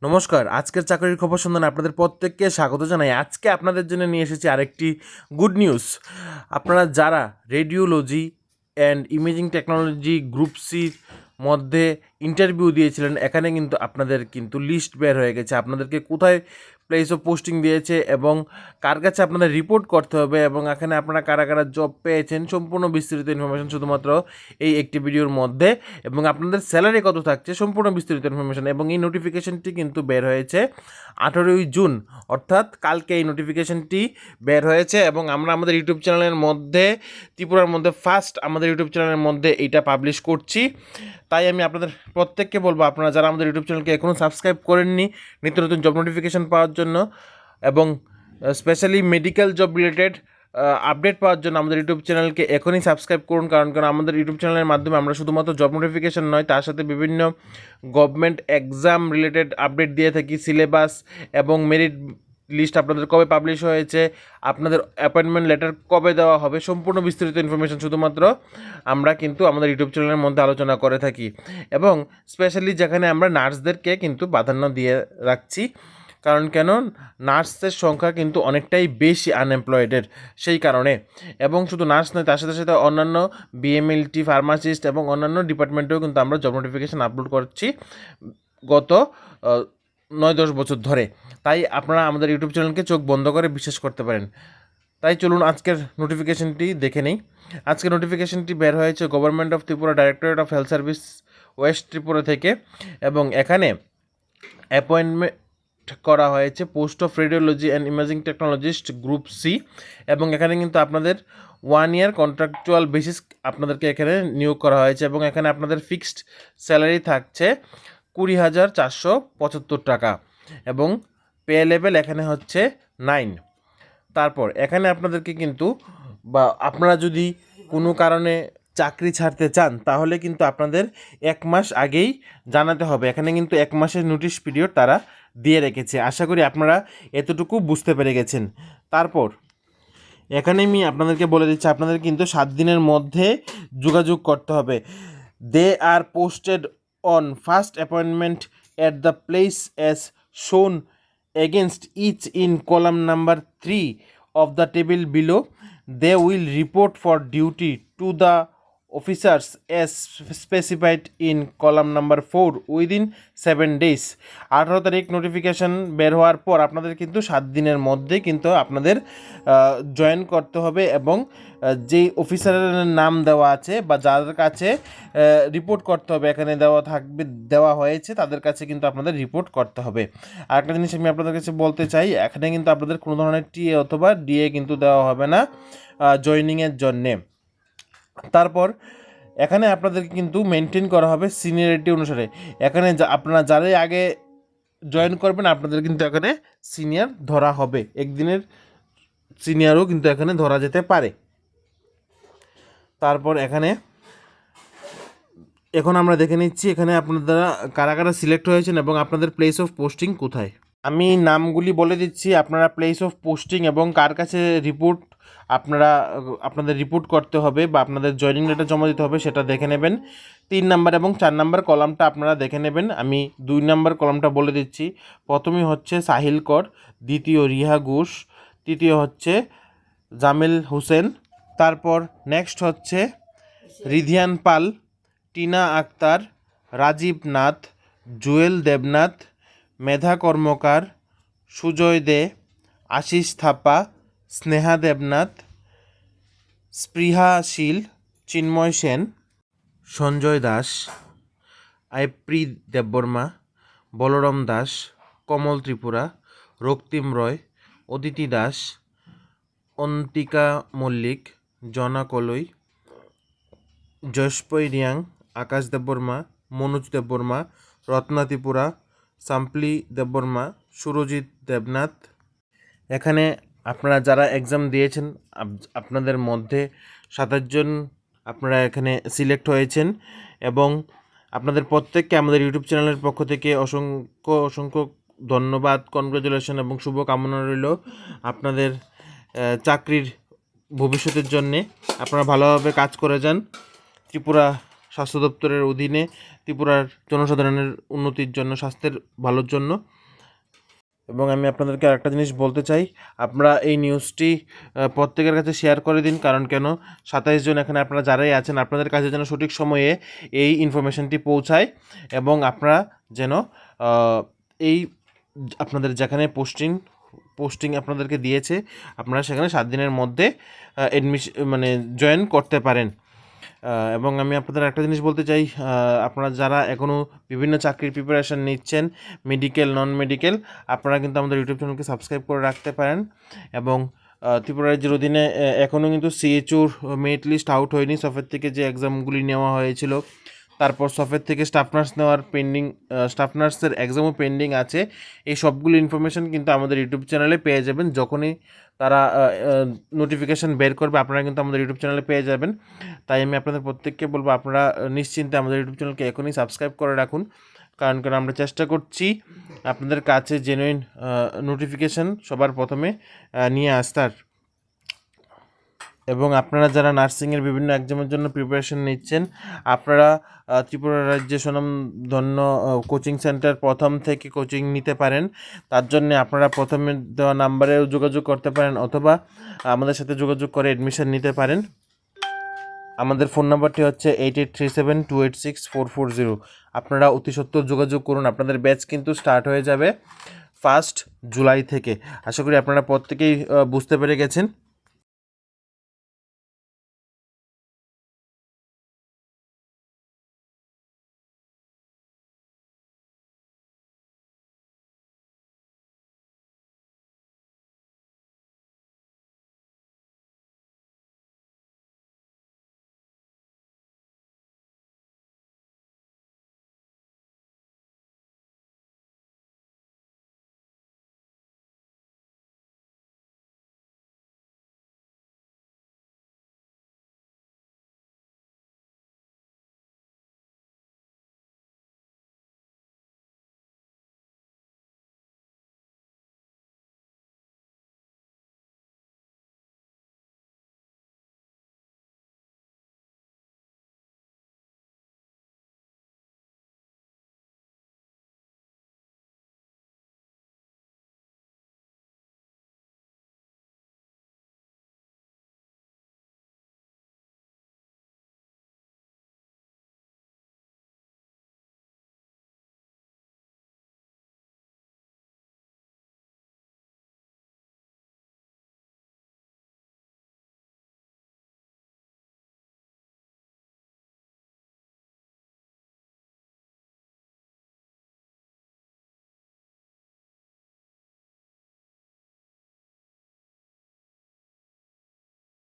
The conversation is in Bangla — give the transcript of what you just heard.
নমস্কার, আজকের চাকরির খবর সন্ধানে আপনাদের প্রত্যেককে স্বাগত জানাই। আজকে আপনাদের জন্য নিয়ে এসেছি আরেকটি গুড নিউজ। আপনারা যারা radiology and imaging technology group সির মধ্যে ইন্টারভিউ দিয়েছিলেন, এখানে কিন্তু আপনাদের কিন্তু লিস্ট বের হয়ে গেছে। আপনাদেরকে কোথায় প্লেস অফ পোস্টিং দিয়েছে এবং কার কাছে আপনাদের রিপোর্ট করতে হবে এবং এখানে আপনারা কারা কারা জব পেয়েছেন, সম্পূর্ণ বিস্তারিত ইনফরমেশন শুধুমাত্র এই একটি ভিডিওর মধ্যে, এবং আপনাদের স্যালারি কত থাকছে সম্পূর্ণ বিস্তারিত ইনফরমেশন। এবং এই নোটিফিকেশনটি কিন্তু বের হয়েছে 18ই জুন, অর্থাৎ কালকে এই নোটিফিকেশনটি বের হয়েছে। এবং আমরা আমাদের ইউটিউব চ্যানেলের মধ্যে, ত্রিপুরার মধ্যে ফার্স্ট আমাদের ইউটিউব চ্যানেলের মধ্যে এইটা পাবলিশ করছি। তাই আমি আপনাদের প্রত্যেককে বলবো, আপনারা যারা আমাদের ইউটিউব চ্যানেলকে এখনও সাবস্ক্রাইব করেননি নিত্য নতুন জব নোটিফিকেশন পাওয়ার জন্য এবং specially medical job related update পাওয়ার জন্য আমাদের ইউটিউব চ্যানেলকে এখনই সাবস্ক্রাইব করুন। কারণ আমাদের ইউটিউব চ্যানেলের মাধ্যমে আমরা শুধুমাত্র জব নোটিফিকেশন নয়, তার সাথে বিভিন্ন গভর্নমেন্ট এক্সাম রিলেটেড আপডেট দিয়ে থাকি। সিলেবাস এবং মেরিট লিস্ট আপনাদের কবে পাবলিশ হয়েছে, আপনাদের অ্যাপয়েন্টমেন্ট লেটার কবে দেওয়া হবে, সম্পূর্ণ বিস্তারিত ইনফরমেশন শুধুমাত্র আমরা কিন্তু আমাদের ইউটিউব চ্যানেলের মধ্যে আলোচনা করে থাকি। এবং স্পেশালি যেখানে আমরা নার্সদেরকে কিন্তু প্রাধান্য দিয়ে রাখছি, কারণ কেন, নার্সের সংখ্যা কিন্তু অনেকটাই বেশি আনএমপ্লয়েডের, সেই কারণে। এবং শুধু নার্স নয়, তার সাথে সাথে অন্যান্য বিএমএলটি, ফার্মাসিস্ট এবং অন্যান্য ডিপার্টমেন্টেও কিন্তু আমরা জব নোটিফিকেশান আপলোড করছি গত 9-10 বছর ধরে। তাই আপনারা আমাদের ইউটিউব চ্যানেলকে চোখ বন্ধ করে বিশ্বাস করতে পারেন। তাই চলুন আজকের নোটিফিকেশনটি দেখে নেই। আজকের নোটিফিকেশনটি বের হয়েছে government of Tripura, directorate of health service, west Tripura থেকে। এবং এখানে অ্যাপয়েন্টমেন্ট করা হয়েছে post of radiology and imaging technologist group C. এবং এখানে কিন্তু আপনাদের 1 ইয়ার কন্ট্রাকচুয়াল বেসিস আপনাদেরকে এখানে নিয়োগ করা হয়েছে। এবং এখানে আপনাদের ফিক্সড স্যালারি থাকছে 20,475 টাকা এবং পে লেভেল এখানে হচ্ছে 9। তারপর এখানে আপনাদেরকে কিন্তু, বা আপনারা যদি কোনো কারণে চাকরি ছাড়তে চান, তাহলে কিন্তু আপনাদের 1 মাস আগেই জানাতে হবে। এখানে কিন্তু 1 মাসের নোটিশ পিরিয়ড তারা দিয়ে রেখেছে। আশা করি আপনারা এতটুকু বুঝতে পেরে গেছেন। তারপর এখানে আমি আপনাদেরকে বলে দিচ্ছি, আপনাদের কিন্তু 7 দিনের মধ্যে যোগাযোগ করতে হবে। They are posted on first appointment at the place as shown against each in column number 3 of the table below. They will report for duty to the officers as specified in column number 4 within 7 days. 18 তারিখ নোটিফিকেশান বের হওয়ার পর আপনাদের কিন্তু 7 দিনের মধ্যে কিন্তু আপনাদের জয়েন করতে হবে। এবং যেই অফিসারের নাম দেওয়া আছে বা যাদের কাছে রিপোর্ট করতে হবে এখানে দেওয়া হয়েছে, তাদের কাছে কিন্তু আপনাদের রিপোর্ট করতে হবে। আর একটা জিনিস আমি আপনাদের কাছে বলতে চাই, এখানে কিন্তু আপনাদের কোনো ধরনের টিএ অথবা ডিএ কিন্তু দেওয়া হবে না জয়েনিংয়ের জন্যে। তারপর এখানে আপনাদেরকে কিন্তু মেনটেন করা হবে সিনিয়রিটি অনুসারে। এখানে আপনারা যারাই আগে জয়েন করবেন, আপনাদের কিন্তু এখানে সিনিয়র ধরা হবে। একদিনের সিনিয়রও কিন্তু এখানে ধরা যেতে পারে। তারপর এখন আমরা দেখে নিচ্ছি এখানে আপনারা কারা কারা সিলেক্ট হয়েছেন এবং আপনাদের প্লেস অফ পোস্টিং কোথায়। আমি নামগুলি বলে দিচ্ছি, আপনারা প্লেস অফ পোস্টিং এবং কার কাছে রিপোর্ট আপনাদের রিপোর্ট করতে হবে বা আপনাদের জয়েনিং লেটার জমা দিতে হবে সেটা দেখে নেবেন। 3 নাম্বার এবং 4 নাম্বার কলামটা আপনারা দেখে নেবেন। আমি 2 নাম্বার কলামটা বলে দিচ্ছি। প্রথমে হচ্ছে সাহিল কর, দ্বিতীয় রিহা ঘোষ, তৃতীয় হচ্ছে জামিল হোসেন, তারপর নেক্সট হচ্ছে রিধিয়ান পাল, টিনা আক্তার, রাজীব নাথ, জুয়েল দেবনাথ, মেধা কর্মকার, সুজয় দে, আশিস থাপা, স্নেহা দেবনাথ, স্পৃহা শীল, চিন্ময় সেন, সঞ্জয় দাস, আইপ্রি দেববর্মা, বলরাম দাস, কমল ত্রিপুরা, রক্তিম রয়, অদিতি দাস, অন্তিকা মল্লিক, জনা কলই, জয়স্পই রিয়াং, আকাশ দেববর্মা, মনোজ দেববর্মা, রত্না ত্রিপুরা, সাম্পলি দেববর্মা, সুরজিৎ দেবনাথ। এখানে আপনারা যারা এক্সাম দিয়েছেন, আপনাদের মধ্যে 27 জন আপনারা এখানে সিলেক্ট হয়েছেন। এবং আপনাদের প্রত্যেককে আমাদের ইউটিউব চ্যানেলের পক্ষ থেকে অসংখ্য অসংখ্য ধন্যবাদ, কনগ্রাচুলেশন এবং শুভকামনা রইল আপনাদের চাকরির ভবিষ্যতের জন্যে। আপনারা ভালোভাবে কাজ করে যান। ত্রিপুরা স্বাস্থ্য দপ্তরের অধীনে ত্রিপুরার জনসাধারণের উন্নতির জন্য, স্বাস্থ্যের ভালোর জন্য। এবং আমি আপনাদেরকে আরেকটা জিনিস বলতে চাই, আপনারা এই নিউজটি প্রত্যেকের কাছে শেয়ার করে দিন। কারণ কেন, 27 জন এখানে আপনারা যারাই আছেন, আপনাদের কাছে যেন সঠিক সময়ে এই ইনফরমেশনটি পৌঁছায় এবং আপনারা যেন এই আপনাদের যেখানে পোস্টিং আপনাদেরকে দিয়েছে, আপনারা সেখানে 7 দিনের মধ্যে জয়েন করতে পারেন। এবং আমি আপনাদের একটা জিনিস বলতে চাই, আপনারা যারা এখনও বিভিন্ন চাকরির প্রিপারেশান নিচ্ছেন, মেডিকেল, নন মেডিকেল, আপনারা কিন্তু আমাদের ইউটিউব চ্যানেলকে সাবস্ক্রাইব করে রাখতে পারেন। এবং ত্রিপুরা রাজ্যের অধীনে এখনও কিন্তু সিএচওর মেরিট লিস্ট আউট হয়নি। সফের থেকে যে এক্সামগুলি নেওয়া হয়েছিল, তারপর সফের থেকে স্টাফ নার্স নেওয়ার স্টাফ নার্সের এক্সামও পেন্ডিং আছে। এই সবগুলো ইনফরমেশান কিন্তু আমাদের ইউটিউব চ্যানেলে পেয়ে যাবেন। যখনই তারা নোটিফিকেশান বের করবে, আপনারা কিন্তু আমাদের ইউটিউব চ্যানেলে পেয়ে যাবেন। তাই আমি আপনাদের প্রত্যেককে বলবো, আপনারা নিশ্চিন্তে আমাদের ইউটিউব চ্যানেলকে এখনই সাবস্ক্রাইব করে রাখুন। কারণ আমরা চেষ্টা করছি আপনাদের কাছে জেনুইন নোটিফিকেশান সবার প্রথমে নিয়ে আসতার। এবং আপনারা যারা নার্সিংয়ের বিভিন্ন এক্সামের জন্য প্রিপারেশন নিচ্ছেন, আপনারা ত্রিপুরা রাজ্যে স্বনামধন্য কোচিং সেন্টার প্রথম থেকে কোচিং নিতে পারেন। তার জন্য আপনারা প্রথমে দেওয়া নাম্বারেও যোগাযোগ করতে পারেন, অথবা আমাদের সাথে যোগাযোগ করে অ্যাডমিশন নিতে পারেন। আমাদের ফোন নাম্বারটি হচ্ছে 8837286440। আপনারা অতি সত্বর যোগাযোগ করুন। আপনাদের ব্যাচ কিন্তু স্টার্ট হয়ে যাবে 1 জুলাই থেকে। আশা করি আপনারা প্রত্যেকেই বুঝতে পেরে গেছেন।